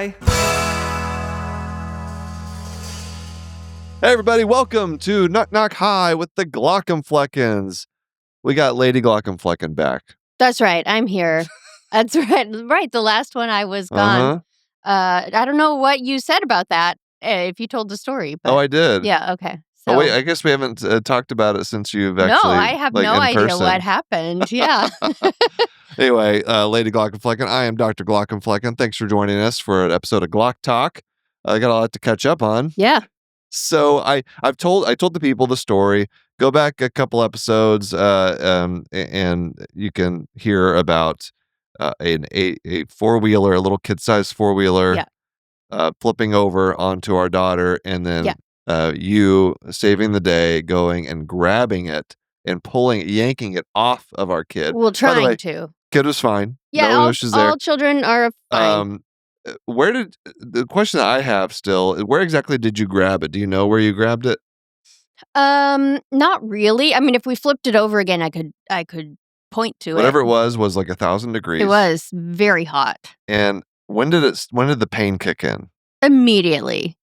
Hi. Hey everybody, welcome to Knock Knock Hi with the Glaucomfleckens. We got Lady Glaucomflecken back. That's right. I'm here. That's right. Right. The last one I was gone. I don't know what you said about that, if you told the story. But Oh, I did. Yeah. Okay. So, wait, I guess we haven't talked about it since you've no, actually. I have like, no in idea person. what happened. Yeah. Anyway, Lady Glaucomflecken, I am Dr. Glaucomflecken. Thanks for joining us for an episode of Glauc Talk. I got a lot to catch up on. Yeah. So I told the people the story. Go back a couple episodes, and you can hear about a four-wheeler, a little kid-sized four-wheeler, flipping over onto our daughter, and then you saving the day, going and grabbing it and yanking it off of our kid. Well, trying By the way, to. Kid was fine. Yeah, no issues there. all children are fine. The question that I have still, where exactly did you grab it? Do you know where you grabbed it? Not really. I mean, if we flipped it over again, I could point to Whatever it. it was like 1,000 degrees. It was very hot. And when did the pain kick in? Immediately.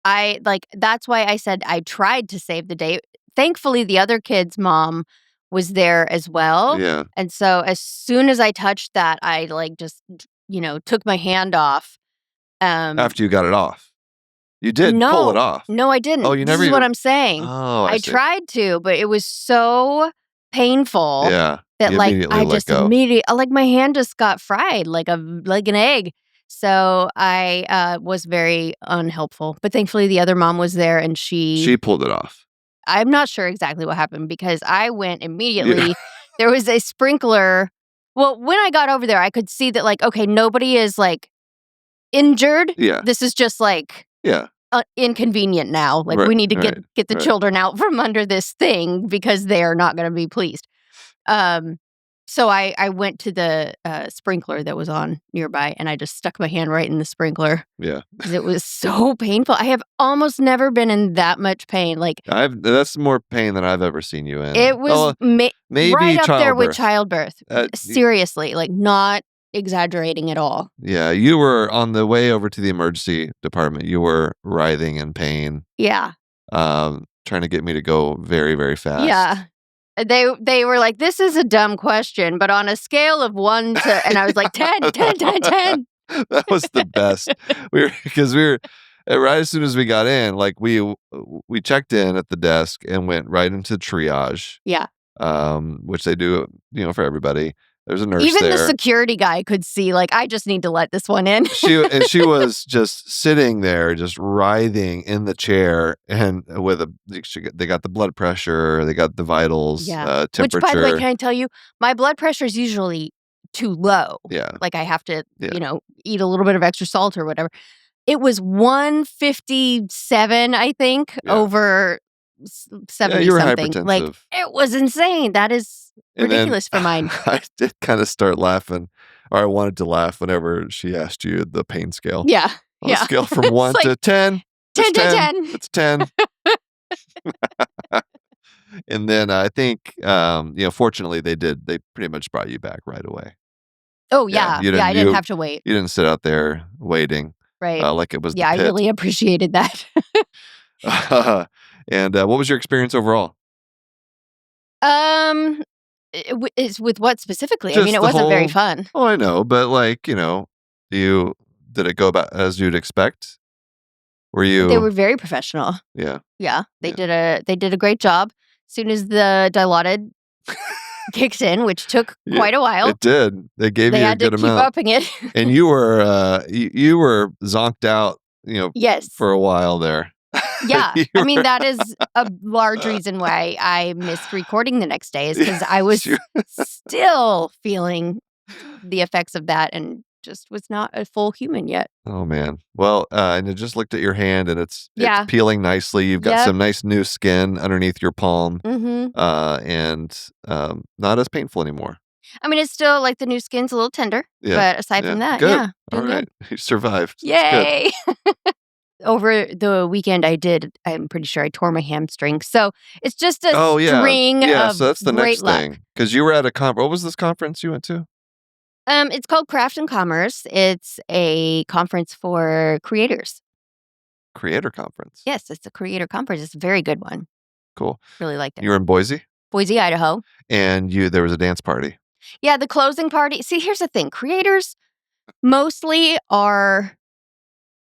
That's why I said I tried to save the day. Thankfully, the other kid's mom was there as well. Yeah. And so as soon as I touched that, I just took my hand off. After you got it off. You did pull it off. No, I didn't. Oh, you never This is what I'm saying. Oh, I see. tried to, but it was so painful Yeah. that I just immediately my hand just got fried like an egg. So I was very unhelpful. But thankfully the other mom was there and she pulled it off. I'm not sure exactly what happened because I went immediately. Yeah. There was a sprinkler. Well, when I got over there, I could see that okay, nobody is injured. Yeah. This is just inconvenient now. Right, we need to get the children out from under this thing because they are not going to be pleased. So I went to the sprinkler that was on nearby and I just stuck my hand right in the sprinkler. Yeah. Because it was so painful. I have almost never been in that much pain. That's more pain than I've ever seen you in. It was maybe right up there with childbirth. Seriously, not exaggerating at all. Yeah, you were on the way over to the emergency department. You were writhing in pain. Yeah. Trying to get me to go very, very fast. Yeah. They were like, this is a dumb question, but on a scale of 1 to, and I was like, 10. That was the best. Because we were right as soon as we got in, we checked in at the desk and went right into triage. Yeah. Which they do, for everybody. There's a nurse Even there. The security guy could see, I just need to let this one in. She was just sitting there, just writhing in the chair, and they got the blood pressure, they got the vitals, temperature. Which, by the way, can I tell you, my blood pressure is usually too low. Yeah. I have to, eat a little bit of extra salt or whatever. It was 157, I think, over 70 you were something. Hypertensive. It was insane. That is ridiculous for mine. I did kind of start laughing, or I wanted to laugh whenever she asked you the pain scale. Yeah. On a scale from 1 to 10. 10 to 10. It's 10. And then I think, fortunately they pretty much brought you back right away. Oh, yeah. I didn't have to wait. You didn't sit out there waiting. Right. Like it was the pit. I really appreciated that. And what was your experience overall? It's with what specifically? Just it wasn't very fun. Oh, I know, but did it go about as you'd expect? They were very professional. Yeah. Yeah. They did a great job. As soon as the Dilaudid kicked in, which took quite a while. It did. They gave you a good amount. They had to keep upping it. And you were you were zonked out, yes, for a while there. Yeah. I mean, that is a large reason why I missed recording the next day is because I was still feeling the effects of that and just was not a full human yet. Oh, man. Well, and I just looked at your hand and it's peeling nicely. You've got some nice new skin underneath your palm, and not as painful anymore. I mean, it's still the new skin's a little tender, but aside from that, good. All right. You survived. Yay. Over the weekend, I'm pretty sure I tore my hamstring. So it's just a string of so that's the great next luck. thing. Because you were at a conference. What was this conference you went to? It's called Craft and Commerce. It's a conference for creators. Creator conference. Yes, it's a creator conference. It's a very good one. Cool. Really liked it. You were in Boise, Boise, Idaho. and there was a dance party. Yeah, the closing party. See, here's the thing. Creators mostly are,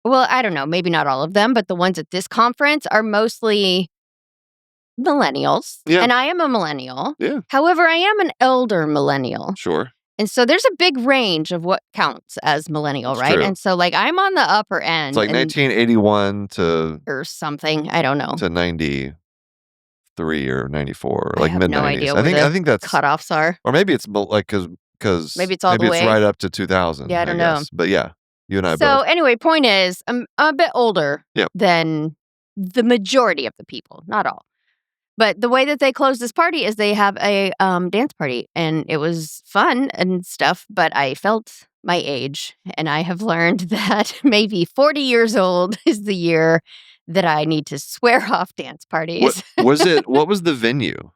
well, I don't know, maybe not all of them, but the ones at this conference are mostly millennials. Yeah. And I am a millennial. Yeah. However, I am an elder millennial. Sure. And so there's a big range of what counts as millennial, That's right? true. And so, like, I'm on the upper end. It's like 1981 to or something. I don't know. to 93 or 94, I like have mid no 90s. idea I where think that's cutoffs are. or maybe it's like because Maybe it's all the way. right up to 2000. Yeah, I don't know. guess. But yeah, you and I So both. anyway, point is, I'm a bit older Yep. than the majority of the people, not all. But the way that they close this party is they have a dance party, and it was fun and stuff, but I felt my age, and I have learned that maybe 40 years old is the year that I need to swear off dance parties. What was the venue?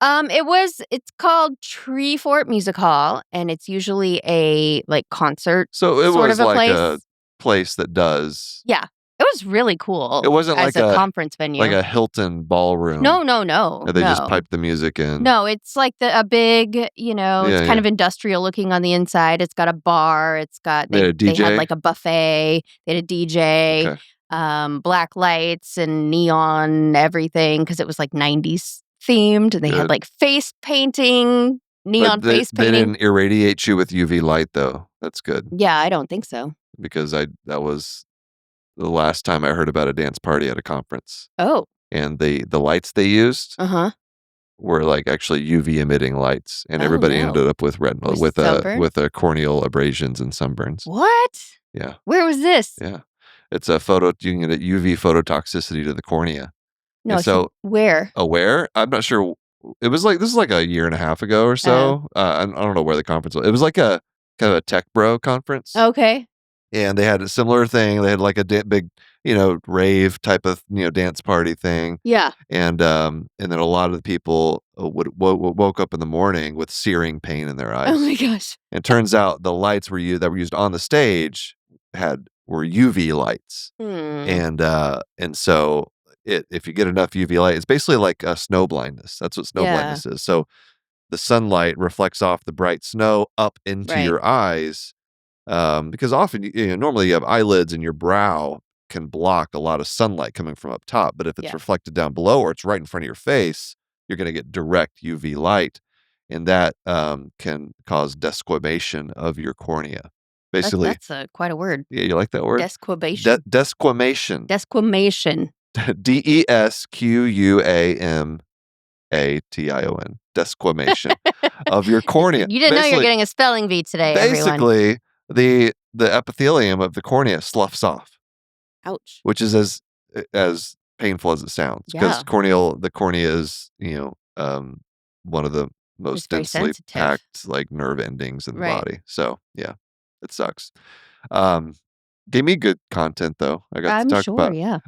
It's called Tree Fort Music Hall, and it's usually a like concert. So it sort was of a like place. a place that does. Yeah. It was really cool. It wasn't as like a conference venue. like a Hilton ballroom. No. And they just piped the music in. No, it's like a big, it's kind yeah. of industrial looking on the inside. It's got a bar. It's got They had a they DJ? had like a buffet. They had a DJ. Okay. Black lights and neon everything because it was like 90s themed, and they had Good. like face painting, neon But face they painting. didn't irradiate you with UV light though. That's good Yeah, I don't think so. because that was the last time I heard about a dance party at a conference. Oh, And the lights they used were like actually UV emitting lights, and Oh, everybody no. ended up with sunburn? with corneal abrasions and sunburns. What? Yeah, Where was this? yeah. It's a photo. You can get UV phototoxicity to the cornea. No, And so where? aware. I'm not sure. It was like this is like a year and a half ago or so. I don't know where the conference was. It was like a kind of a tech bro conference. Okay. And they had a similar thing. They had like a big, rave type of, dance party thing. Yeah. And then a lot of the people woke up in the morning with searing pain in their eyes. Oh my gosh. And turns out the lights that were used on the stage were UV lights. Hmm. And so if you get enough UV light, it's basically like snow blindness. That's what snow blindness is. So the sunlight reflects off the bright snow up into Right. your eyes. Because often, normally you have eyelids and your brow can block a lot of sunlight coming from up top. But if it's Yeah. reflected down below or it's right in front of your face, you're going to get direct UV light. And that can cause desquamation of your cornea. Basically, That's quite a word. yeah, you like that word? Desquamation. Desquamation. Desquamation. DESQUAMATION. Desquamation of your cornea. You didn't know you're getting a spelling bee today, everyone. Basically, the epithelium of the cornea sloughs off, Ouch. which is as painful as it sounds. Because Yeah. the cornea is one of the It's most very densely sensitive. packed like nerve endings in the Right. body. So yeah, it sucks. Gave me good content though. I got I'm to talk sure, about. yeah.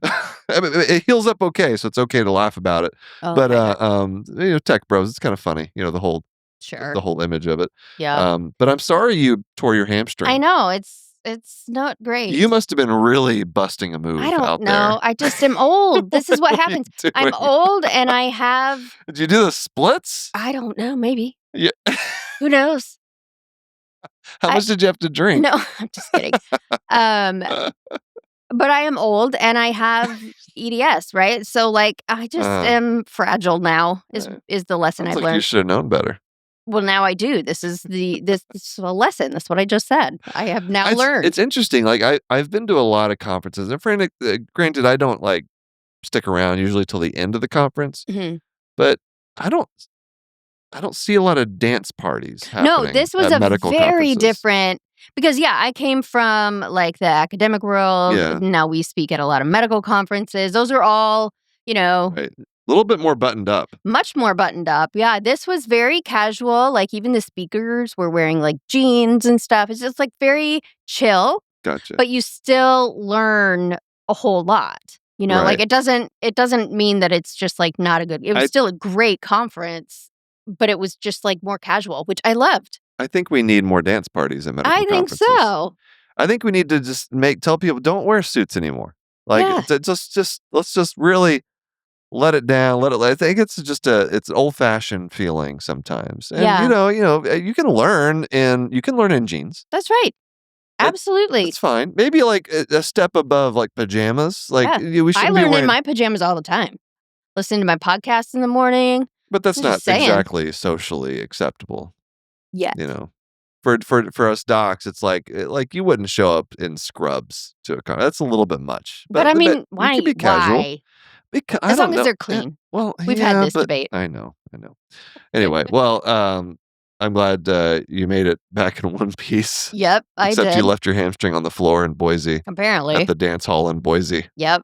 I mean, it heals up okay, so it's okay to laugh about it. Oh, But okay. tech bros, it's kind of funny. The whole Sure. the whole image of it. Yeah. But I'm sorry you tore your hamstring. I know. It's not great. You must have been really busting a move I out don't know. I just am old. This is what What are you happens. I'm doing? old and I have, there. Did you do the splits? I don't know, maybe. Yeah. Who knows? How much did you have to drink? No, I'm just kidding. But I am old and I have EDS, right? So like I just am fragile now is the lesson Sounds I've like you learned. should have known better. Well, now I do. This is a lesson. That's what I just said. I have now learned. It's interesting. Like I've been to a lot of conferences, and granted, I don't like stick around usually till the end of the conference, Mhm. but I don't see a lot of dance parties happening. No, this was at a medical very conferences. different because I came from like the academic world. Yeah. Now we speak at a lot of medical conferences. Those are all, Right. A little bit more buttoned up. much more buttoned up. Yeah, this was very casual. Like even the speakers were wearing like jeans and stuff. It's just like very chill, Gotcha. but you still learn a whole lot. Like Right. it doesn't mean that it's just like not a good. It was still a great conference, but it was just like more casual, which I loved. I think we need more dance parties at medical I think conferences. so. I think we need to just tell people don't wear suits anymore. Like Yeah. let's just really let it down. I think it's just it's an old fashioned feeling sometimes. And Yeah. you can learn in jeans. That's right. It- Absolutely. It's fine. Maybe like a step above like pajamas. Like Yeah. we I shouldn't be learn in wearing, my pajamas all the time. Listening to my podcast in the morning. but that's I'm not just saying. exactly socially acceptable. Yes. For us docs, it's like you wouldn't show up in scrubs to a con. That's a little bit much. But I mean, we why? could be casual. Why? I As don't long as know. they're Yeah, clean. well, We've had this but debate. I know. Anyway, well, I'm glad you made it back in one piece. Yep, I Except did. you left your hamstring on the floor in Boise Apparently. at the dance hall in Boise. Yep.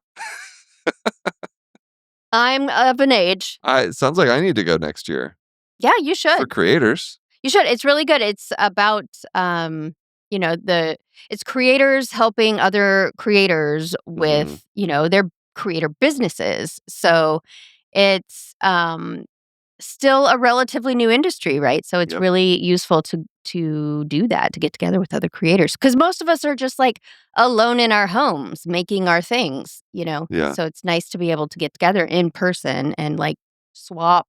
I'm of an age. It sounds like I need to go next year. Yeah, you should. For creators. You should. It's really good. It's about it's creators helping other creators with, their creator businesses. So it's still a relatively new industry, right? So it's Yep. really useful to do that, to get together with other creators, because most of us are just like alone in our homes making our things, Yeah. So it's nice to be able to get together in person and like swap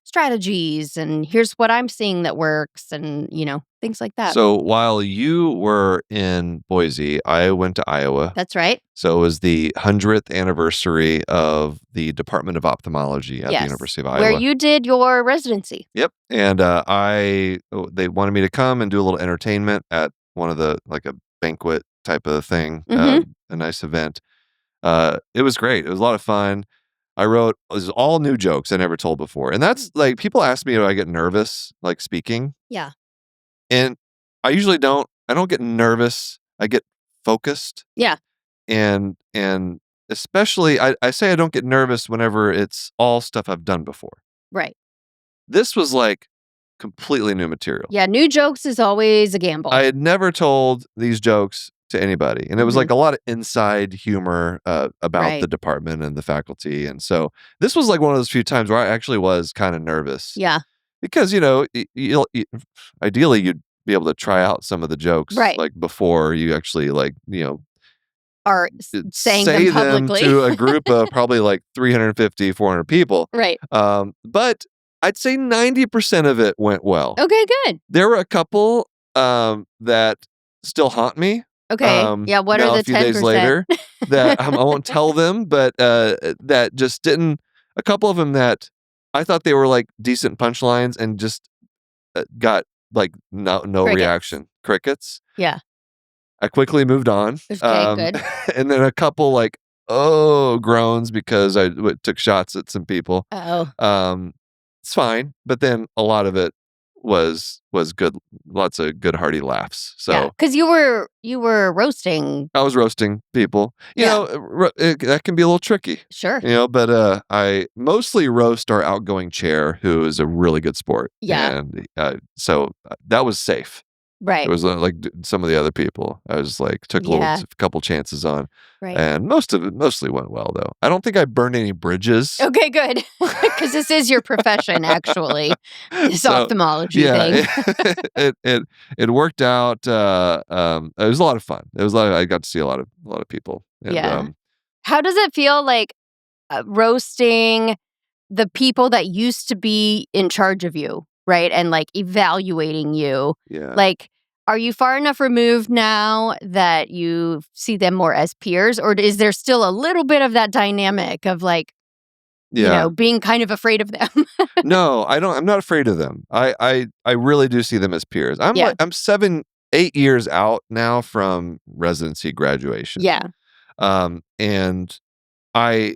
strategies, and here's what I'm seeing that works, and things like that. So while you were in Boise, I went to Iowa. That's right. So it was the 100th anniversary of the Department of Ophthalmology at the University of Iowa. Where you did your residency. Yep. And they wanted me to come and do a little entertainment at one of the, like a banquet type of thing, a nice event. It was great. It was a lot of fun. It was all new jokes I never told before. And that's like, people ask me if I get nervous, like speaking. Yeah. And I usually don't. I don't get nervous. I get focused. Yeah. And especially, I say I don't get nervous whenever it's all stuff I've done before. Right. This was like completely new material. Yeah, new jokes is always a gamble. I had never told these jokes to anybody. And it was like a lot of inside humor about the department and the faculty. And so this was like one of those few times where I actually was kind of nervous. Yeah. Because, ideally you'd be able to try out some of the jokes like before you actually are saying say them publicly to a group of probably like 350, 400 people. Right. But I'd say 90% of it went well. Okay, good. There were a couple that still haunt me. Okay. Yeah, what are the 10%? A few days later that I won't tell them, but that just didn't, a couple of them that I thought they were like decent punchlines and just got like no reaction. Crickets. Yeah. I quickly moved on. Okay, good. And then a couple like, groans because I took shots at some people. Uh-oh. It's fine. But then a lot of it was good. Lots of good hearty laughs. So because you were roasting. I was roasting people. You know, that can be a little tricky. Sure. But I mostly roast our outgoing chair, who is a really good sport. Yeah. And so that was safe. Right. It was like some of the other people. I was like, took a couple chances on. Right. And mostly went well, though. I don't think I burned any bridges. Okay, good. Because this is your profession, actually. This ophthalmology thing. It worked out. It was a lot of fun. I got to see a lot of people. And, How does it feel like roasting the people that used to be in charge of you, right? And like evaluating you. Yeah. Like, are you far enough removed now that you see them more as peers? Or is there still a little bit of that dynamic of like, being kind of afraid of them? No, I don't. I'm not afraid of them. I really do see them as peers. I'm 7-8 years out now from residency graduation. Yeah. And I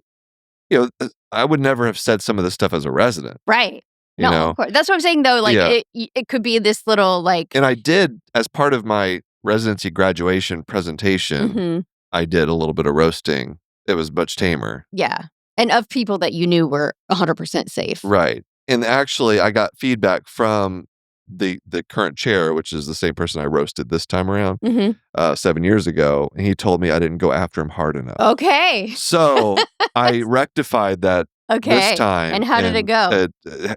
would never have said some of this stuff as a resident. Right. No, of course. That's what I'm saying, though. Like, it could be this little, like... And I did, as part of my residency graduation presentation, I did a little bit of roasting. It was much tamer. Yeah. And of people that you knew were 100% safe. Right. And actually, I got feedback from the current chair, which is the same person I roasted this time around 7 years ago. And he told me I didn't go after him hard enough. Okay. So I rectified that Okay. time. And how did it go?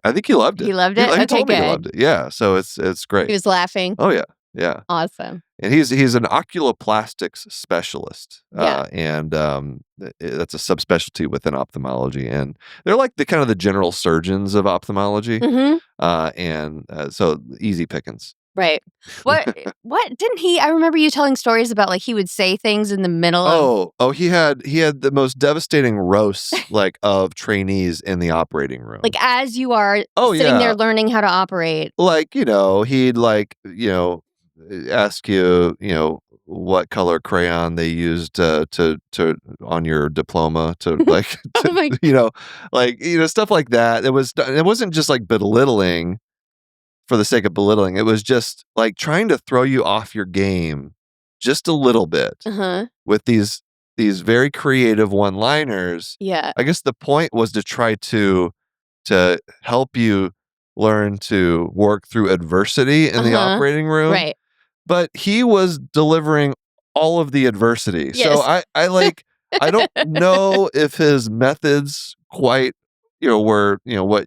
I think he loved it. He loved it? He Okay, told me he good. loved it. Yeah, so it's great. He was laughing. Oh, yeah, yeah. Awesome. And he's an oculoplastics specialist, Yeah. and that's a subspecialty within ophthalmology, and they're like the kind of the general surgeons of ophthalmology, Mhm. so easy pickings. Right. What didn't he I remember you telling stories about, like, he would say things in the middle of He had the most devastating roasts, like, of trainees in the operating room. like, as you are Oh, sitting there yeah. learning how to operate. Like, he'd, like, ask you, what color crayon they used, to on your diploma to, like, Oh my stuff like that. It wasn't just, like, belittling for the sake of belittling. It was just, like, trying to throw you off your game just a little bit Uh-huh. with these very creative one-liners. Yeah. I guess the point was to try to help you learn to work through adversity in the Uh-huh. operating room, Right. but he was delivering all of the adversity. So Yes. I don't know if his methods quite, were, what,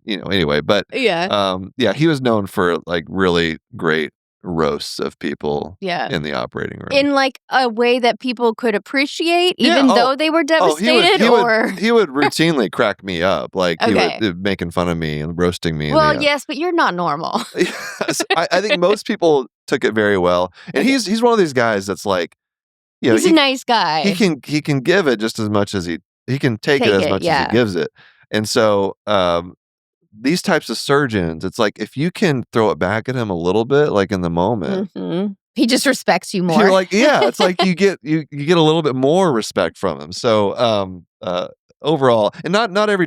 anyway, but Yeah. yeah, he was known for, like, really great roasts of people Yeah. in the operating room. In, like, a way that people could appreciate Yeah, even though they were devastated, or he would routinely crack me up, like, he Okay. would making fun of me and roasting me in Well, the yes, but you're not normal. Yes, I think most people took it very well, and he's one of these guys that's like, He's a he nice guy. he can give it just as much as he can take it Take as it, much as he yeah. gives it, and so, these types of surgeons, it's like, if you can throw it back at him a little bit, like, in the moment, Mhm. He just respects you more. you're like, yeah, it's like you get a little bit more respect from him. So, overall, and not every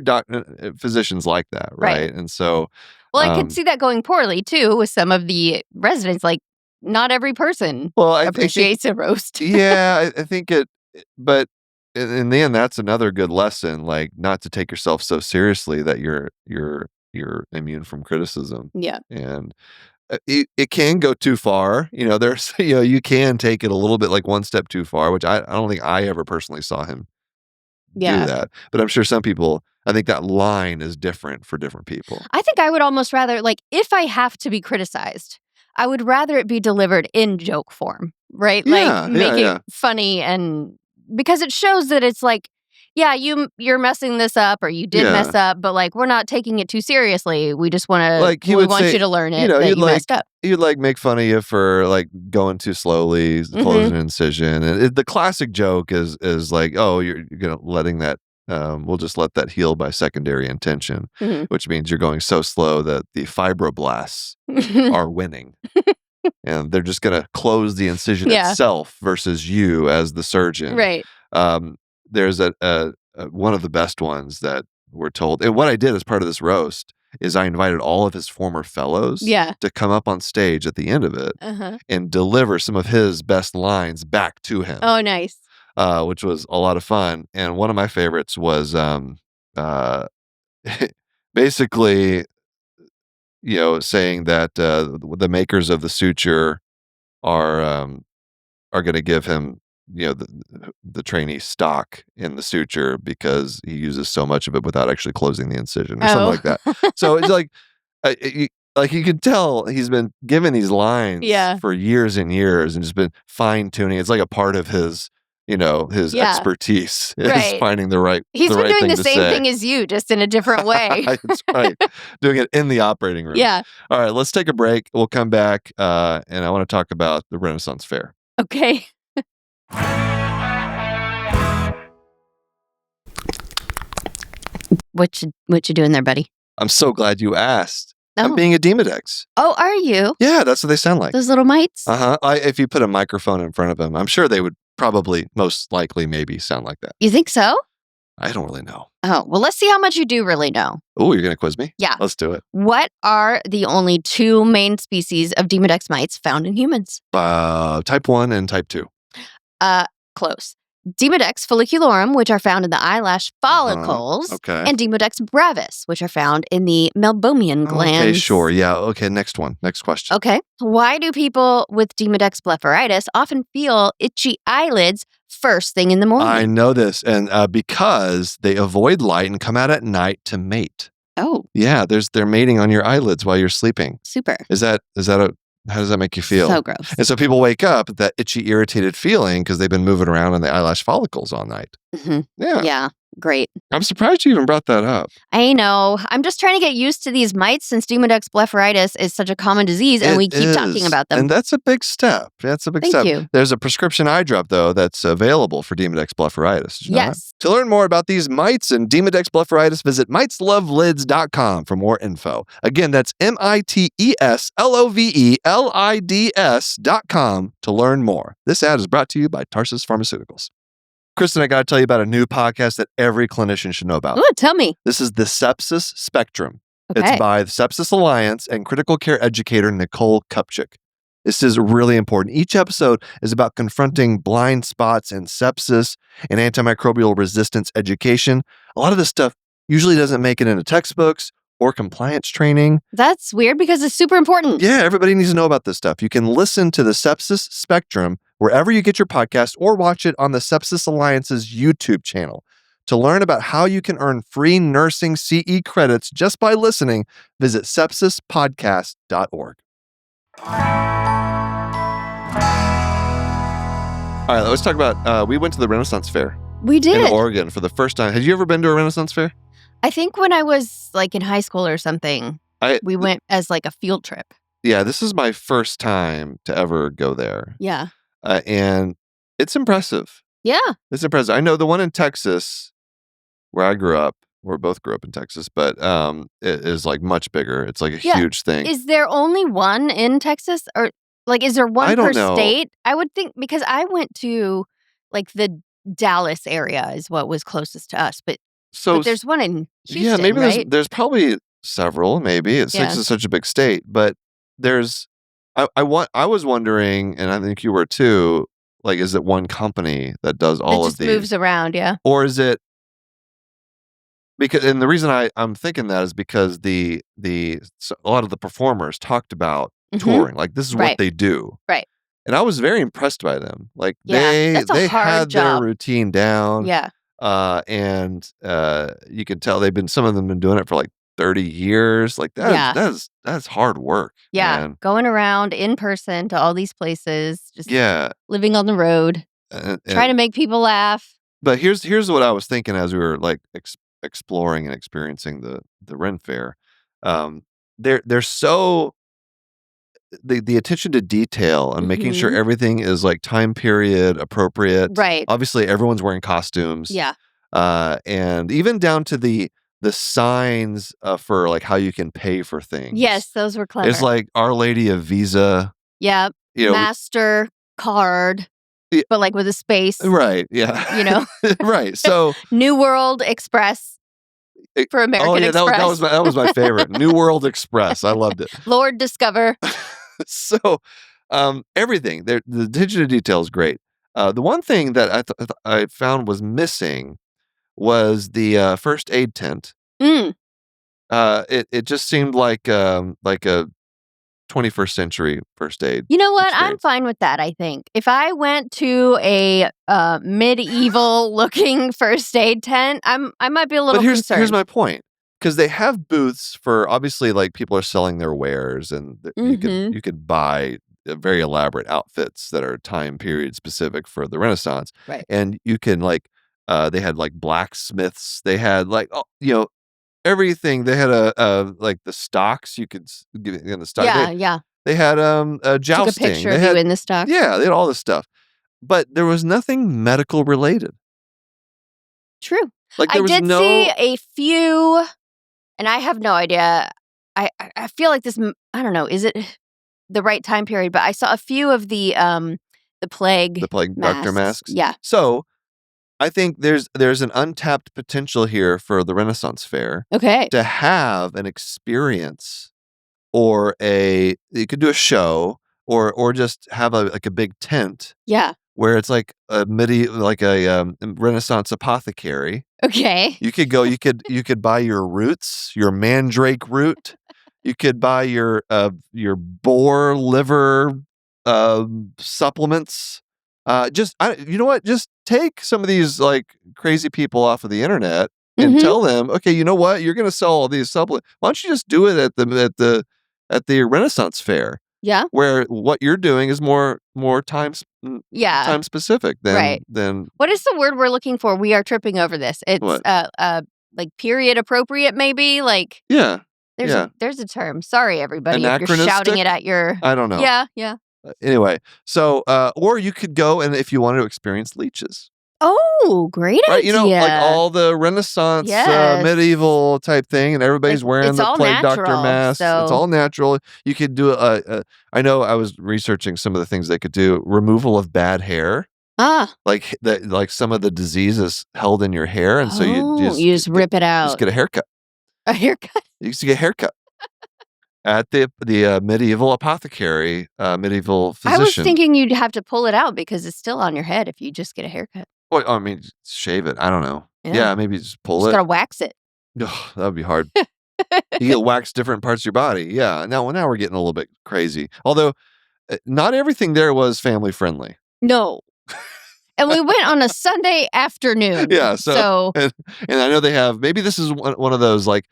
physician's like that, Right. right? And so, Well, I could see that going poorly too with some of the residents. Like, not every person well, I think, appreciates a roast. yeah, I think but in the end, that's another good lesson, like, not to take yourself so seriously that you're immune from criticism, Yeah. and it can go too far. There's you can take it a little bit, like, one step too far, which I don't think I ever personally saw him do Yeah. that. But I'm sure some people, I think that line is different for different people. I think I would almost rather, like, if I have to be criticized, I would rather it be delivered in joke form, right? Like, Yeah, make yeah. it funny, and because it shows that it's like, yeah, you're messing this up, or you did mess Yeah. up, but, like, we're not taking it too seriously. We just Like, he we would want say, you to learn it that he'd you messed up. make fun of you for, like, going too slowly, closing an incision, and the classic joke is like, "Oh, you're gonna letting that, we'll just let that heal by secondary intention," Mhm. which means you're going so slow that the fibroblasts are winning, and they're just gonna close the incision Yeah. itself versus you as the surgeon. Right. There's one of the best ones that we're told, and what I did as part of this roast is I invited all of his former fellows Yeah. to come up on stage at the end of it Uh-huh. and deliver some of his best lines back to him, Oh, nice. which was a lot of fun. And one of my favorites was, uh, basically, saying that, the makers of the suture are, are gonna give him, the trainee stock in the suture because he uses so much of it without actually closing the incision or something Oh. like that. So it's like, you can tell he's been given these lines Yeah. for years and years and just been fine-tuning. It's like a part of his, his Yeah. expertise is Right. finding He's the been right doing thing the to same say. thing as you, just in a different way. That's right. Doing it in the operating room. Yeah. All right, let's take a break. We'll come back, and I want to talk about the Renaissance Fair. Okay. What you doing there, buddy? I'm so glad you asked. I'm Oh. being a Demodex. Oh, are you? Yeah, that's what they sound like. Those little mites? Uh-huh. If you put a microphone in front of them, I'm sure they would probably, most likely, maybe sound like that. You think so? I don't really know. Oh, well, let's see how much you do really know. Oh, you're going to quiz me? Yeah. Let's do it. What are the only two main species of Demodex mites found in humans? Type 1 and type 2. Close. Demodex follicularum, which are found in the eyelash follicles, Okay. and Demodex brevis, which are found in the meibomian glands. Okay, sure. Yeah. Okay, next one. Next question. Okay. Why do people with Demodex blepharitis often feel itchy eyelids first thing in the morning? I know this, and because they avoid light and come out at night to mate. Oh, Yeah, they're mating on your eyelids while you're sleeping. super. How does that make you feel? So gross. And so people wake up with that itchy, irritated feeling because they've been moving around on the eyelash follicles all night. Mm-hmm. Yeah. Yeah. Great. I'm surprised you even brought that up. I know. I'm just trying to get used to these mites since Demodex blepharitis is such a common disease and we keep talking about them. And that's a big step. That's a big step. Thank you. There's a prescription eye drop, though, that's available for Demodex blepharitis. Did you know that? Yes. To learn more about these mites and Demodex blepharitis, visit miteslovelids.com for more info. Again, that's miteslovelids.com to learn more. This ad is brought to you by Tarsus Pharmaceuticals. Kristen, I got to tell you about a new podcast that every clinician should know about. Ooh, tell me. This is the Sepsis Spectrum. Okay. It's by the Sepsis Alliance and critical care educator Nicole Kupchik. This is really important. Each episode is about confronting blind spots in sepsis and antimicrobial resistance education. A lot of this stuff usually doesn't make it into textbooks or compliance training. That's weird because it's super important. Yeah, everybody needs to know about this stuff. You can listen to the Sepsis Spectrum wherever you get your podcast or watch it on the Sepsis Alliance's YouTube channel. To learn about how you can earn free nursing CE credits just by listening, visit sepsispodcast.org. All right, let's talk about, we went to the Renaissance Fair We did. in Oregon for the first time. Had you ever been to a Renaissance Fair? I think when I was like in high school or something, we went as like a field trip. Yeah, this is my first time to ever go there. Yeah. And it's impressive. Yeah. It's impressive. I know the one in Texas where I grew up, we both grew up in Texas, but it is like much bigger. It's like a huge thing. Is there only one in Texas or like is there one per state? I would think because I went to like the Dallas area is what was closest to us, but there's one in Houston, yeah, maybe right? there's probably several, maybe. Texas is such a big state, but there's I was wondering, and I think you were too, like, is it one company that does all of these? It just moves around, yeah. Or is it and the reason I'm thinking that is because a lot of the performers talked about touring, like this is what they do. Right. And I was very impressed by them. Like that's a they hard had job. their routine down. Yeah. And you can tell some of them been doing it for like 30 years. Like that's hard work. Yeah. Man. Going around in person to all these places, just living on the road, trying to make people laugh. But here's what I was thinking as we were like exploring and experiencing the Ren Fair. They're so the attention to detail and making sure everything is like time period appropriate. Right. Obviously, everyone's wearing costumes. Yeah. And even down to the signs for like how you can pay for things. Yes, those were clever. It's like Our Lady of Visa. Yeah. Master card. Yeah. But like with a space. Right. Yeah. You know? Right. So New World Express for American Express. That was my favorite. New World Express. I loved it. Lord Discover. So everything. The attention to detail is great. The one thing that I found was missing was the first aid tent. It just seemed like a 21st century first aid. You know what? experience. I'm fine with that, I think. If I went to a medieval looking first aid tent, I might be a little concerned. Here's my point. Because they have booths for, obviously, like people are selling their wares and you could buy very elaborate outfits that are time period specific for the Renaissance. Right. And you can like, they had like blacksmiths. They had like, everything. They had like the stocks you could get in the stock. Yeah. They had jousting. Took a picture of you in the stocks. Yeah, they had all this stuff. But there was nothing medical related. True. Like there was see a few, and I have no idea. I feel like this, I don't know, is it the right time period? But I saw a few of the plague doctor masks. Yeah. So I think there's an untapped potential here for the Renaissance Fair. Okay. To have an experience or you could do a show or just have a big tent. Yeah. where it's like a Renaissance apothecary. Okay. You could buy your roots, your mandrake root. You could buy your boar liver supplements. You know what? Just take some of these like crazy people off of the internet and Mhm. tell them, okay, you know what? You're going to sell all these supplements. Why don't you just do it at the Renaissance fair, Yeah. where what you're doing is more Yeah. time specific Right. than What is the word we're looking for? We are tripping over this. It's what? like period appropriate, maybe. Like Yeah, yeah. there's a term. Sorry, everybody, if you're shouting it Anachronistic? at your. I don't know. Yeah, yeah. Anyway, so or you could go and if you wanted to experience leeches. Oh, great Right, like idea. all the Renaissance, Yes. medieval type thing, and Like everybody's wearing it's the all plague doctor natural. masks. It's So all natural. You could do I know I was researching some of the things they could do. Removal of bad hair, like some of the diseases held in your hair, and so you just rip it just out. get a haircut. A haircut. You used to get a haircut at the medieval apothecary, medieval I was physician. thinking you'd have to pull it out because it's still on your head if you just get a haircut. Well, I mean, shave it. I don't know. Yeah. Yeah, maybe just pull Just it. gotta wax it. Ugh, that would be hard. You get wax different parts of your body. Yeah. Now we're getting a little bit crazy. Although not everything there was family friendly. No. And we went on a Sunday afternoon. Yeah. So and I know they have. Maybe this is one of those like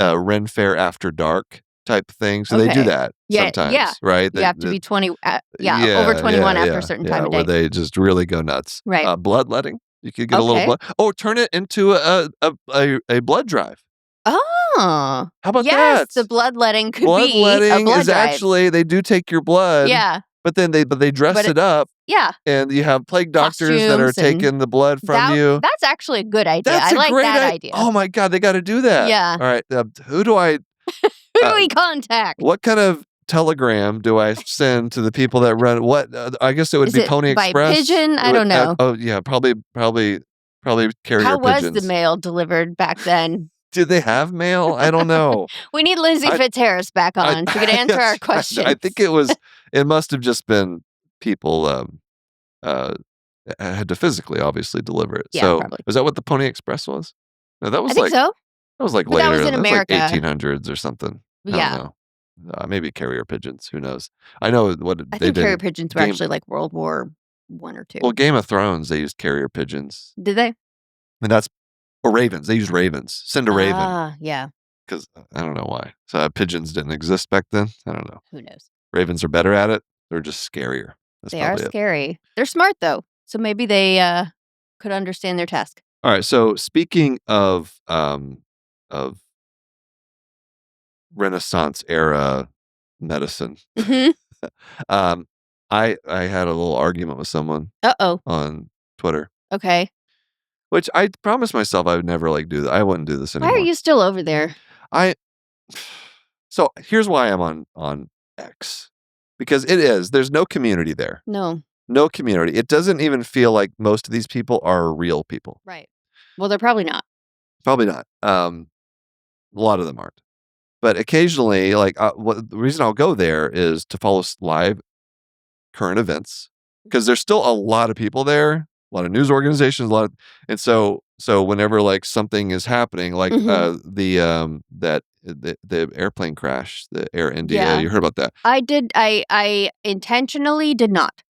Ren Fair after dark type things. So they do Okay. that Yeah, sometimes, yeah. right? you have to be 20. Over 21 after a certain time of where day. they just really go nuts. Right. Bloodletting. You could get a little Okay. blood. Oh, turn it into a blood drive. Oh. How about Yes, that? the bloodletting could be a Bloodletting blood is drive. actually they do take your blood. Yeah. But then they dress But it up, Yeah. and you have plague doctors that are Costumes and taking the blood from you. That's actually a good idea. That's I a like great that idea. Oh my god, they got to do that. Yeah. All right, who do I? Who do we contact? What kind of telegram do I send to the people that run? What I guess it would Is be it Pony by Express. pigeon? I don't know. Oh yeah, probably carrier How was pigeons. the mail delivered back then? Did they have mail? I don't know. We need Lindsay Fitzharris back on. She could answer our questions. I think it must have just been people had to physically obviously deliver it. Yeah, So probably. was that what the Pony Express was? No, that was I think so. that was like But later. that was in That America. was like 1800s or something. I Yeah. don't know. Maybe carrier pigeons. Who knows? I know what I they think did. carrier pigeons were actually like World War I or II. Well, Game of Thrones, they used carrier pigeons. Did they? And or ravens. They used ravens. Send a raven. Ah, yeah. Because I don't know why. So pigeons didn't exist back then. I don't know. Who knows? Ravens are better at it. They're just scarier. That's They are probably it. scary. They're smart though, so maybe they could understand their task. All right. So speaking of Renaissance era medicine, Mhm. I had a little argument with someone Uh-oh. on Twitter, Okay. which I promised myself I would never do that. I wouldn't do this Why anymore. are you still over there? So here's why I'm on X, because there's no community there. No community. It doesn't even feel like most of these people are real people. Right. Well, they're probably not. Probably not. A lot of them aren't. But occasionally, the reason I'll go there is to follow live current events, because there's still a lot of people there, a lot of news organizations, and so whenever something is happening, the airplane crash, the Air India, Yeah. you heard about that? I did. I intentionally did not.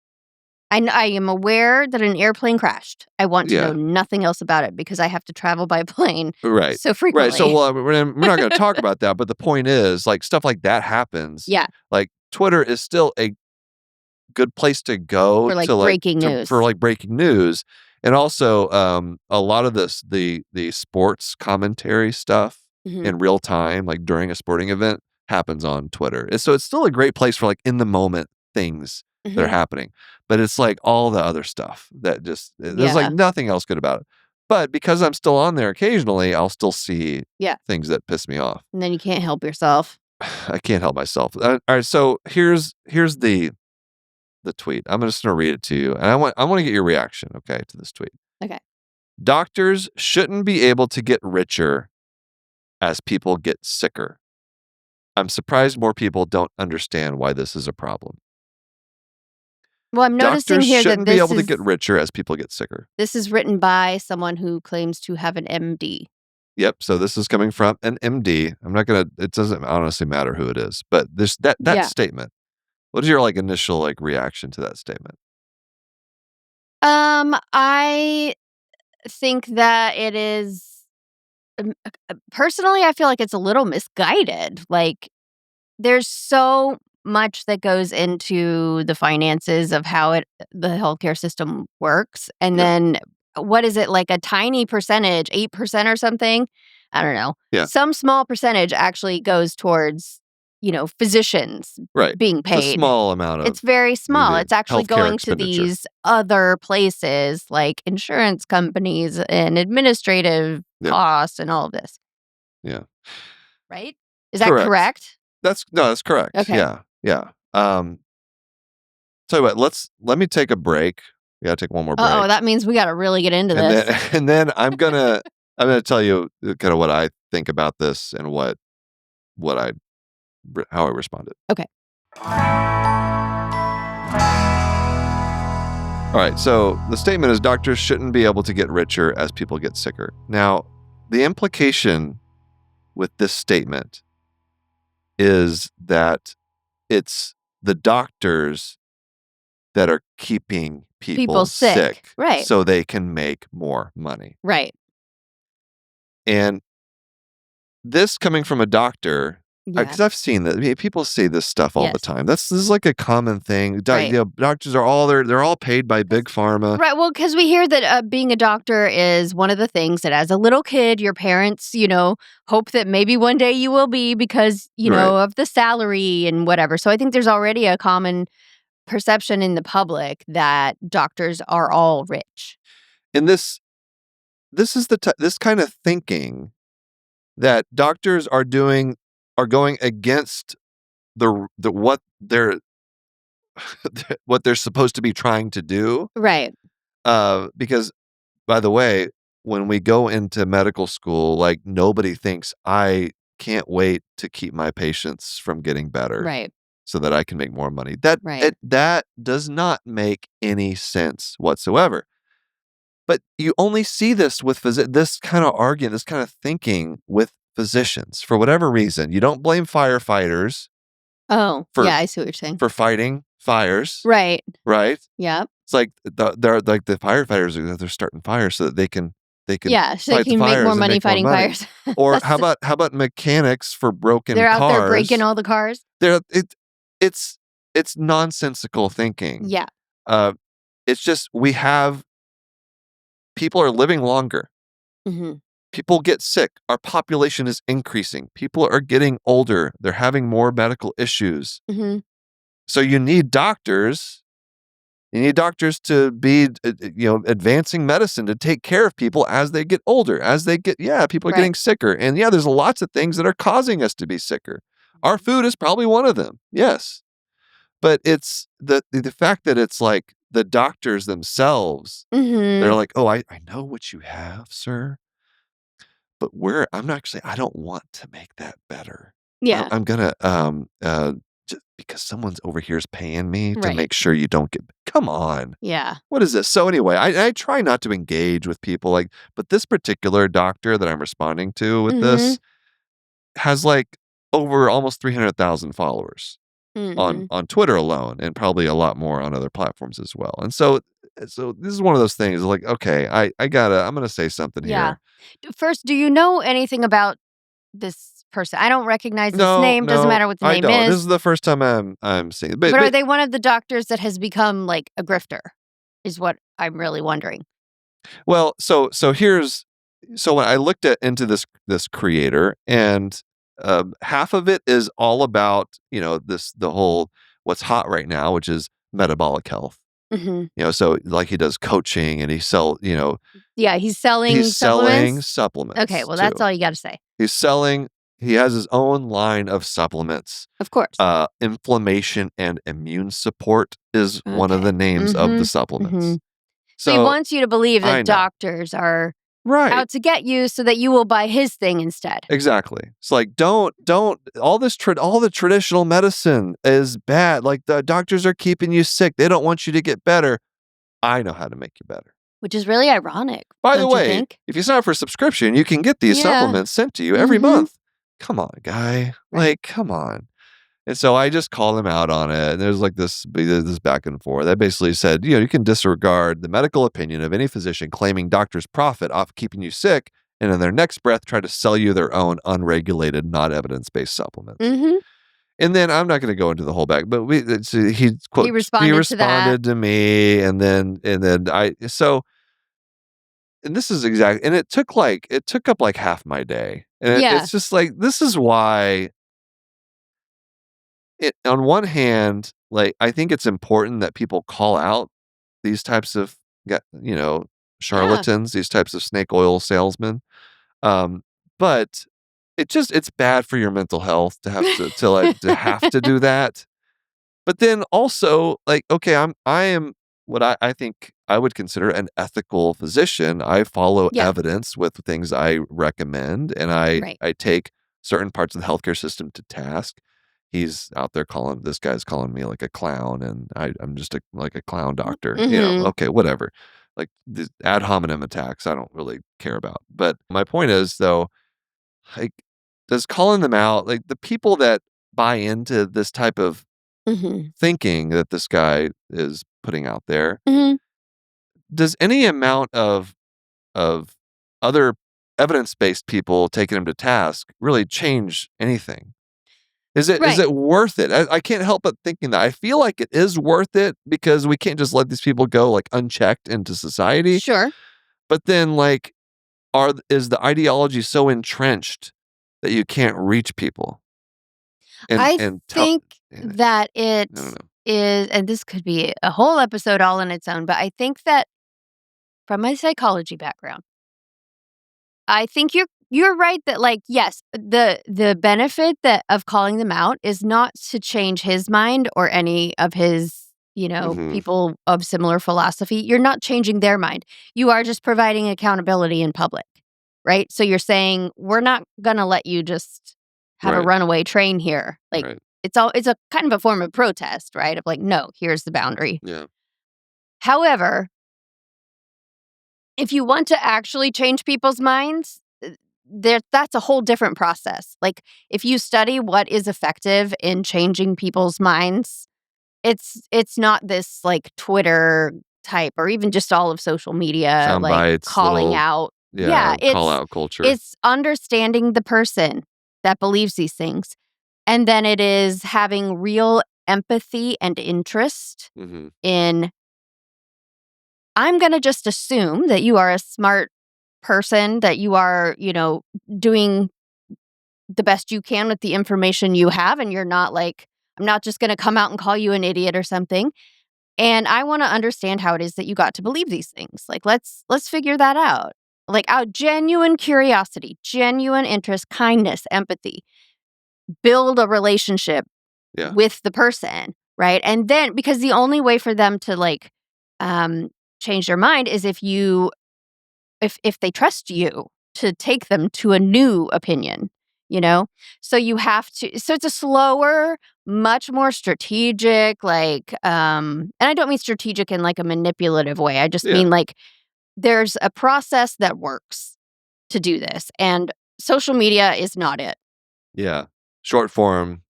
I am aware that an airplane crashed. I want to Yeah. know nothing else about it because I have to travel by plane Right. so frequently. Right. So we're not going to talk about that, but the point is, stuff like that happens. Yeah. Twitter is still a good place to go For to breaking news. For breaking news, and also a lot of the sports commentary stuff Mhm. in real time, during a sporting event, happens on Twitter. And so it's still a great place for in the moment things that are Mhm. happening, but it's all the other stuff that just there's Yeah. nothing else good about it. But because I'm still on there occasionally, I'll still see things that piss me off. And then you can't help yourself. I can't help myself. All right, so here's the tweet. I'm just going to read it to you, and I want to get your reaction, okay, to this tweet. Okay. Doctors shouldn't be able to get richer as people get sicker. I'm surprised more people don't understand why this is a problem. Well, I'm noticing Doctors here that shouldn't be able to get richer as people get sicker. this is written by someone who claims to have an MD. Yep. So this is coming from an MD. I'm not gonna. It doesn't honestly matter who it is, but this that Yeah. statement. What is your initial reaction to that statement? I think that it is personally, I feel like it's a little misguided. Like, there's so much that goes into the finances of how the healthcare system works, and Yeah. then what is it, like a tiny percentage, 8% or something? I don't know. Yeah. Some small percentage actually goes towards, physicians Right. being It's a paid. small amount of It's very small. the It's actually healthcare going to expenditure. these other places like insurance companies and administrative Yeah. costs and all of this. Yeah. Right? Is that correct? That's correct. Okay. Yeah. Yeah. Tell you what, let me take a break. We gotta take one more break. Uh-oh, that means we gotta really get into and this. then and then I'm gonna tell you kind of what I think about this and how I responded. Okay. All right, so the statement is doctors shouldn't be able to get richer as people get sicker. Now, the implication with this statement is that it's the doctors that are keeping people sick right. so they can make more money. Right. And this coming from a doctor, Yeah. because I've seen that. I mean, people say this stuff all the Yes. time. This is like a common thing. Right. Doctors are all they're all paid by big pharma. Right. Well, because we hear that being a doctor is one of the things that as a little kid, your parents, hope that maybe one day you will be because, Right. of the salary and whatever. So I think there's already a common perception in the public that doctors are all rich. And this is this kind of thinking that doctors are going against the what they're what they're supposed to be trying to do. Right. Because by the way, when we go into medical school, nobody thinks I can't wait to keep my patients from getting better. Right. So that I can make more money. Right. That does not make any sense whatsoever. But you only see this with this kind of argument, this kind of thinking with physicians for whatever reason. You don't blame firefighters. Oh, yeah, I see what you're saying. For fighting fires. Right. Right? Yeah. It's like they're like the firefighters they're starting fires so that they can yeah, so they can make more money fighting fires. Or how about mechanics for broken cars? They're out there breaking all the cars. It's nonsensical thinking. Yeah. It's just people are living longer. Mm-hmm. People get sick. Our population is increasing. People are getting older. They're having more medical issues. Mm-hmm. So you need doctors. You need doctors to be, advancing medicine to take care of people as they get older. People are getting sicker. And there's lots of things that are causing us to be sicker. Our food is probably one of them. Yes. But it's the fact that it's like the doctors themselves, they're like, oh, I know what you have, sir. But I don't want to make that better. Yeah. I'm going to, just because someone's over here is paying me to make sure you don't come on. Yeah. What is this? So anyway, I try not to engage with people but this particular doctor that I'm responding to with this has over almost 300,000 followers on Twitter alone, and probably a lot more on other platforms as well. And so this is one of those things okay, I'm going to say something here. First, do you know anything about this person? I don't recognize this name. No, doesn't matter what the name I don't. is. This is the first time I'm seeing it. But are they one of the doctors that has become a grifter? Is what I'm really wondering. Well, so when I looked into this creator, and half of it is all about the whole what's hot right now, which is metabolic health. Mm-hmm. So he does coaching, and he's selling supplements. Okay, well, that's all you got to say. He has his own line of supplements. Of course. Inflammation and immune support is one of the names of the supplements. So he wants you to believe that doctors are Right. out to get you so that you will buy his thing instead. Exactly. It's like, don't all the traditional medicine is bad. Like, the doctors are keeping you sick. They don't want you to get better. I know how to make you better. Which is really ironic, By the don't you way, think? if you sign up for a subscription, you can get these Yeah. supplements sent to you every month. Come on, guy. Right. Like, come on. And so I just called him out on it. And there's like this back and forth. I basically said, you can disregard the medical opinion of any physician claiming doctors profit off keeping you sick, and in their next breath try to sell you their own unregulated, not evidence-based supplements. And then I'm not going to go into the whole back, but he responded to me, and then and this is exactly, and it took up like half my day, and it's just like, this is why. On one hand, like, I think it's important that people call out these types of, charlatans, these types of snake oil salesmen. But it's bad for your mental health to have to do that. But then also, like, okay, I am what I think I would consider an ethical physician. I follow evidence with things I recommend, and I take certain parts of the healthcare system to task. He's out there this guy's calling me like a clown, and I'm just like a clown doctor. Okay, whatever. Like, the ad hominem attacks, I don't really care about. But my point is, though, like, does calling them out, like, the people that buy into this type of thinking that this guy is putting out there, does any amount of other evidence-based people taking him to task really change anything? Is it worth it? I can't help but thinking that. I feel like it is worth it, because we can't just let these people go, like, unchecked into society. Sure. But then, like, is the ideology so entrenched that you can't reach people? I think that it is, and this could be a whole episode all on its own, but I think that from my psychology background, I think you're right that, like, yes, the benefit of calling them out is not to change his mind or any of his, people of similar philosophy. You're not changing their mind. You are just providing accountability in public, right? So you're saying, we're not going to let you just have a runaway train here. Like, it's a kind of a form of protest, right? Of like, no, here's the boundary. Yeah. However, if you want to actually change people's minds, that's a whole different process. Like, if you study what is effective in changing people's minds, it's not this, like, Twitter type or even just all of social media, sound like, bites, calling out. Call out culture. It's understanding the person that believes these things, and then it is having real empathy and interest in. I'm going to just assume that you are a smart person, that you are, doing the best you can with the information you have, and you're not like, I'm not just going to come out and call you an idiot or something. And I want to understand how it is that you got to believe these things. Like, let's figure that out. Like, out genuine curiosity, genuine interest, kindness, empathy. Build a relationship with the person, right? And then, because the only way for them to, like, change their mind is if they trust you to take them to a new opinion, so you have to, so it's a slower, much more strategic, like, and I don't mean strategic in like a manipulative way. I just mean, like, there's a process that works to do this, and social media is not it. Short form,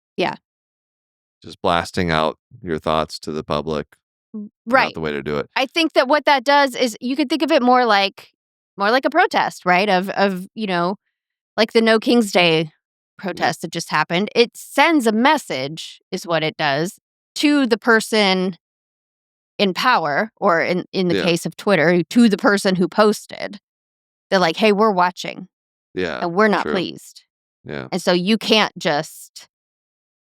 just blasting out your thoughts to the public, not the way to do it. I think that what that does is, you could think of it more like a protest, right? Of like the No King's Day protest that just happened. It sends a message, is what it does, to the person in power, or in the case of Twitter, to the person who posted. They're like, hey, we're watching. And we're not pleased. And so you can't just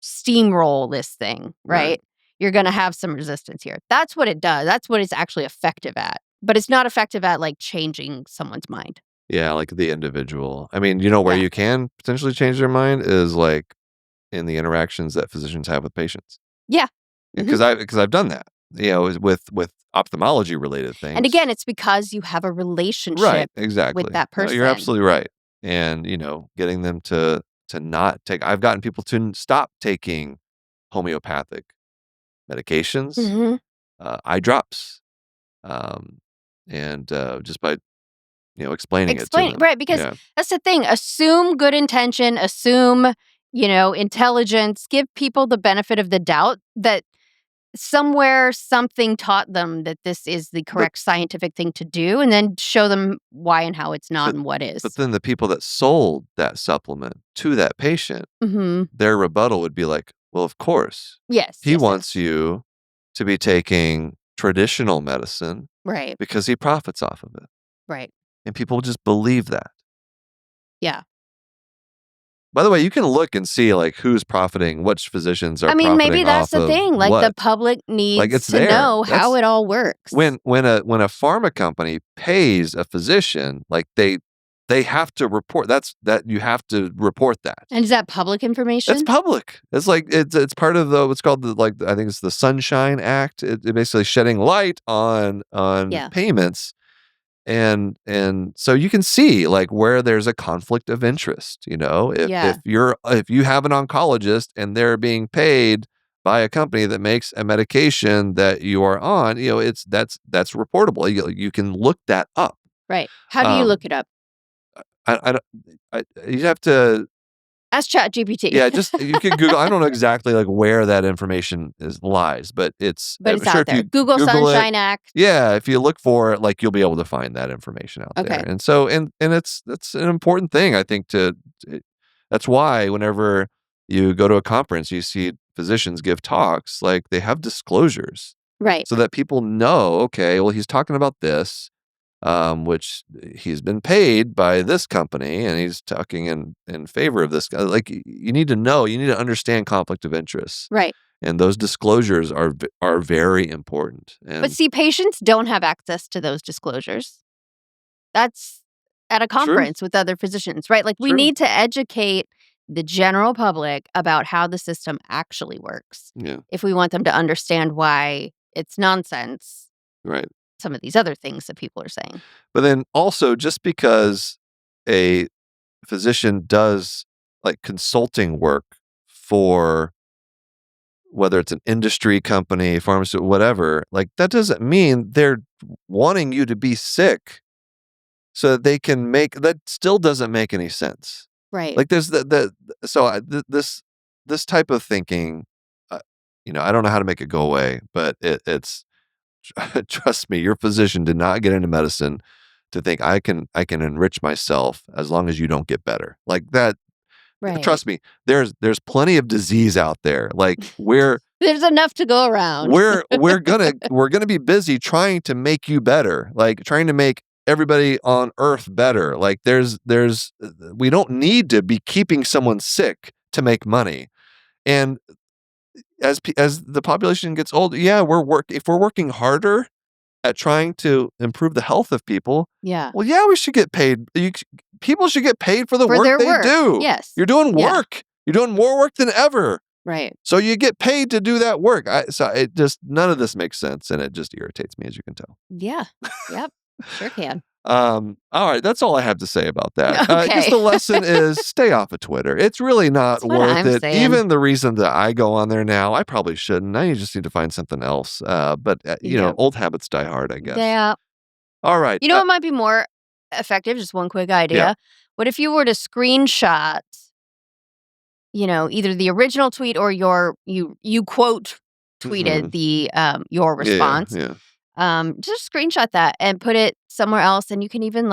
steamroll this thing, right? You're going to have some resistance here. That's what it does. That's what it's actually effective at. But it's not effective at, like, changing someone's mind. Yeah, like the individual. I mean, where you can potentially change their mind is, like, in the interactions that physicians have with patients. Yeah. Because I've done that. with ophthalmology related things. And again, it's because you have a right, relationship exactly. with that No, person. you're absolutely right. And getting them to not take. I've gotten people to stop taking homeopathic medications, Mhm. eye drops, um, and just by explaining it to Explain them. right, because Yeah. that's the thing. Assume good intention, assume, intelligence, give people the benefit of the doubt that somewhere something taught them that this is the But correct scientific thing to do, and then show them why and how it's not but and what but is. then the people that sold that supplement to that patient, Mhm. their rebuttal would be like, "Well, of course. Yes, He yes, wants yes. you to be taking traditional medicine Right, because he profits off of it." right. And people just believe that. Yeah. By the way, you can look and see, like, who's profiting, which physicians are I mean, maybe profiting that's off the of thing, like, the what. public Like, needs it's to there. know how That's it all works. when a pharma company pays a physician, like, they have to report that you have to report that. And is that public It's information? public. It's like it's part of the what's called the, like, I think it's the Sunshine Act. It basically shedding light on Yeah. payments. And so you can see, like, where there's a conflict of interest, if Yeah. if you have an oncologist and they're being paid by a company that makes a medication that you are on, that's reportable. You can look that up. Right. How do you Um, look it up? I don't you'd have to. Ask ChatGPT. Yeah, just you could Google. I don't know exactly, like, where that information lies, but But it's I'm sure out if there. you Google Google it, Sunshine Act. yeah, if you look for it, like, you'll be able to find that information out there. Okay. And so and that's an important thing, I think, that's why whenever you go to a conference, you see physicians give talks, like, they have disclosures Right. so that people know, okay, well, he's talking about this, which he's been paid by this company, and he's talking in favor of this guy. Like, you need to know, you need to understand conflict of interest, Right. and those disclosures are very important. But And see, patients don't have access to those disclosures. That's at a true, conference with other physicians, right? Like, we true, need to educate the general public about how the system actually works yeah, if we want them to understand why it's nonsense, right. some of these other things that people are saying. But then also, just because a physician does, like, consulting work for whether it's an industry company, pharmaceutical, whatever, like, that doesn't mean they're wanting you to be sick so that they can make that still doesn't make any sense. Right. Like, there's so this type of thinking, I don't know how to make it go away, but it's trust me, your physician did not get into medicine to think I can enrich myself as long as you don't get better. Like that, Right. trust me, there's plenty of disease out there. Like, There's enough to go around. we're gonna be busy trying to make you better, like trying to make everybody on earth better. Like, we don't need to be keeping someone sick to make money. And as the population gets older, yeah, if we're working harder at trying to improve the health of people, Yeah. well, yeah, we should get paid. People should get paid for the For work their they work. do. Yes. You're doing Yeah. work. You're doing more work than ever. Right. So you get paid to do that work. So it just, none of this makes sense, and it just irritates me, as you can tell. Yeah. Yep. Sure can. All right, that's all I have to say about that. I guess Okay. the lesson is stay off of Twitter. It's really not That's what worth I'm it. saying. Even the reason that I go on there now, I probably shouldn't. Now you just need to find something else. But Yeah. old habits die hard, I guess. Yeah. All right. You know what might be more effective? Just one quick idea. Yeah. What if you were to screenshot, either the original tweet or you quote tweeted the your response. Yeah. Just screenshot that and put it somewhere else, and you can even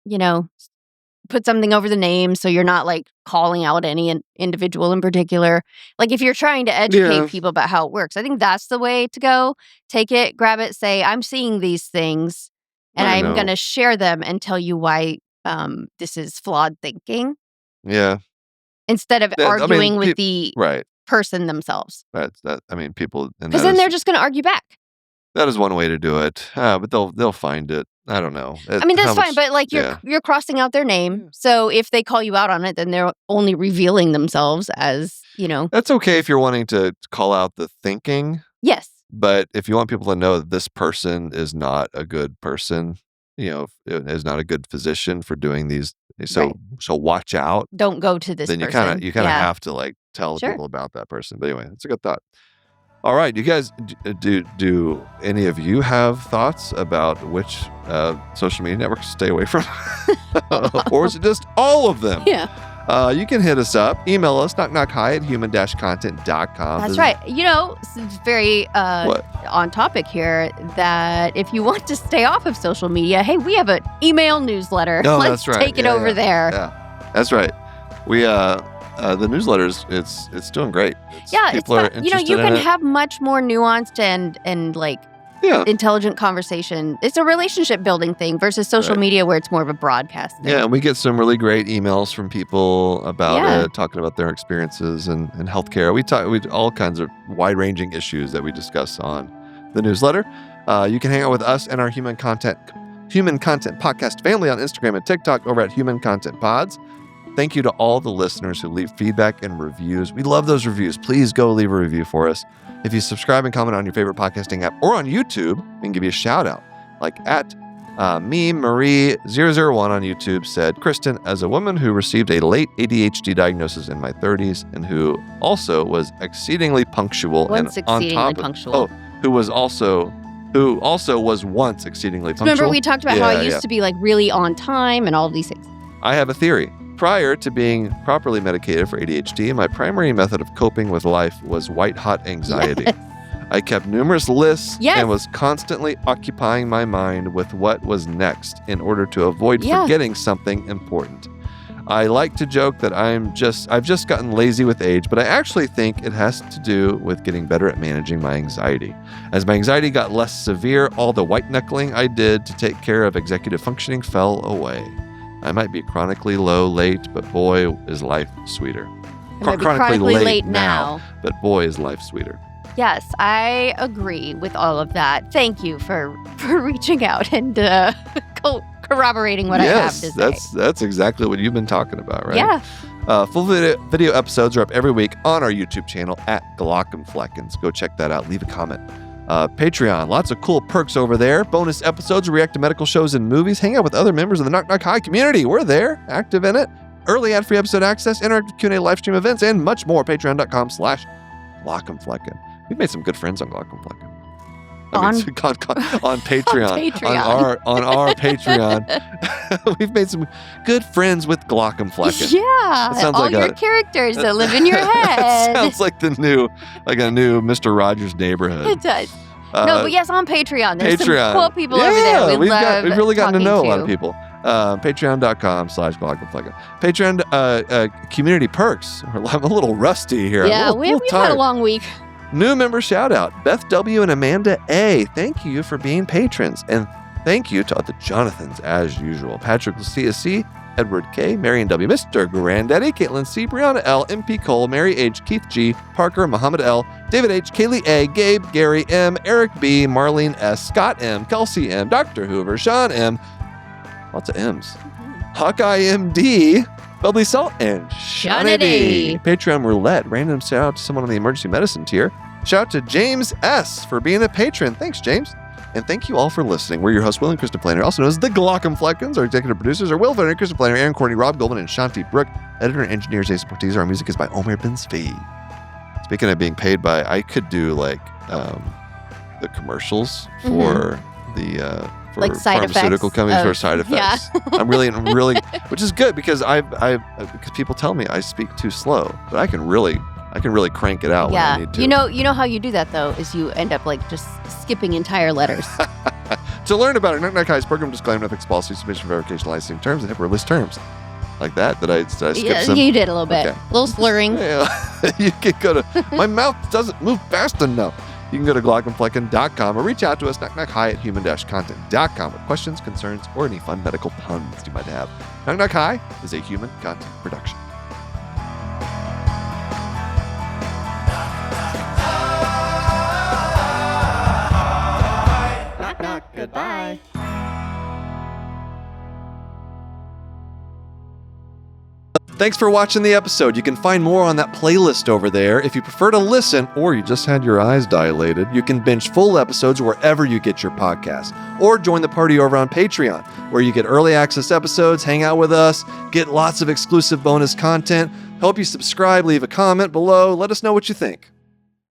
you know put something over the name so you're not calling out any individual in particular. Like, if you're trying to educate Yeah. people about how it works, I think that's the way to go. Take it, grab it, say, I'm seeing these things and I I'm know. going to share them and tell you why this is flawed thinking, Yeah. instead of arguing with the Right. person themselves. People, and Because then they're just going to argue back. that is one way to do it. But they'll find it. I don't know. I mean, that's fine, but yeah. you're crossing out their name. So if they call you out on it, then they're only revealing themselves as, That's okay if you're wanting to call out the thinking. Yes. But if you want people to know that this person is not a good person, is not a good physician for doing these, Right. so watch out. Don't go to this Then you person. kind of Yeah. have to like tell the Sure. people about that person. But anyway, it's a good thought. All right, you guys, do any of you have thoughts about which social media networks to stay away from, or is it just all of them? Yeah. You can hit us up, email us knocknockhi@human-content.com. That's right. It's very What? on topic here that if you want to stay off of social media, hey, we have an email newsletter. No, Let's that's right. take it over there. Yeah, that's right. We the newsletters, it's doing great. People are interested you in can it. have much more nuanced and like intelligent conversation. It's a relationship building thing versus social media where it's more of a broadcast thing. Yeah, and we get some really great emails from people about it, talking about their experiences and healthcare. We all kinds of wide-ranging issues that we discuss on the newsletter. You can hang out with us and our Human Content Podcast family on Instagram and TikTok over at Human Content Pods. Thank you to all the listeners who leave feedback and reviews. We love those reviews. Please go leave a review for us. If you subscribe and comment on your favorite podcasting app or on YouTube, we can give you a shout out. Like at Marie001 on YouTube said, Kristen, as a woman who received a late ADHD diagnosis in my 30s and who also was exceedingly punctual who also was once exceedingly punctual. Remember we talked about how I used to be like really on time and all of these things. I have a theory. Prior to being properly medicated for ADHD, my primary method of coping with life was white-hot anxiety. Yes. I kept numerous lists Yes. and was constantly occupying my mind with what was next in order to avoid forgetting something important. I like to joke that I've just gotten lazy with age, but I actually think it has to do with getting better at managing my anxiety. As my anxiety got less severe, all the white-knuckling I did to take care of executive functioning fell away. I might be chronically late, but boy, is life sweeter. Chronically late now, but boy, is life sweeter. Yes, I agree with all of that. Thank you for reaching out and corroborating what I have to say. That's exactly what you've been talking about, right? Yeah. Full video episodes are up every week on our YouTube channel at Glauc. Go check that out. Leave a comment. Patreon, lots of cool perks over there. Bonus episodes, react to medical shows and movies, hang out with other members of the Knock Knock Hi community. We're there, active in it. Early ad-free episode access, interactive Q&A live stream events, and much more. Patreon.com/Glauc. We've made some good friends on Glauc. On Patreon. On our Patreon. We've made some good friends with Glauc. Yeah. Sounds all like your characters that live in your head. Sounds like a new Mr. Rogers neighborhood. It does. No, but yes, on Patreon. There's some cool people over there. We've really gotten to know a lot of to. people. Patreon.com/Glauc. Patreon community perks. I'm a little rusty here. Yeah, we've had a long week. New member shout out, Beth W. and Amanda A. Thank you for being patrons. And thank you to the Jonathans as usual. Patrick Lucia C., Edward K., Marion W., Mr. Granddaddy, Caitlin C., Brianna L., MP Cole, Mary H., Keith G., Parker, Muhammad L., David H., Kaylee A., Gabe, Gary M., Eric B., Marlene S., Scott M., Kelsey M., Dr. Hoover, Sean M., lots of M's, Hawkeye MD, Bubbly Salt, and Shauna D. Patreon roulette. Random shout out to someone on the emergency medicine tier. Shout out to James S. for being a patron. Thanks, James. And thank you all for listening. We're your hosts, Will and Krista Planner, also known as the Glauc. Our executive producers are Will Venner, Krista Planner, Aaron Courtney, Rob Goldman, and Shanti Brooke. Editor and engineer Jason Portiz. Our music is by Omer Ben Zvi. Speaking of being paid by, I could do like the commercials for the for like pharmaceutical companies for side effects. Yeah. I'm really, which is good because because people tell me I speak too slow, but I can really crank it out when I need to. You know how you do that though is you end up like just skipping entire letters. To learn about our Knock Knock Hi's program disclaimer, ethics policy, submission verification, licensing terms, and HIPAA list terms. Like that? Did I skip some? You did a little bit. Okay. A little slurring. Yeah. You can go to, my mouth doesn't move fast enough. You can go to glaucandflecken.com or reach out to us, knockknockhi@human-content.com with questions, concerns, or any fun medical puns you might have. Knock Knock Hi is a Human Content production. Knock, knock, goodbye. Thanks for watching the episode. You can find more on that playlist over there. If you prefer to listen, or you just had your eyes dilated, you can binge full episodes wherever you get your podcasts. Or join the party over on Patreon, where you get early access episodes, hang out with us, get lots of exclusive bonus content. Hope you subscribe, leave a comment below. Let us know what you think.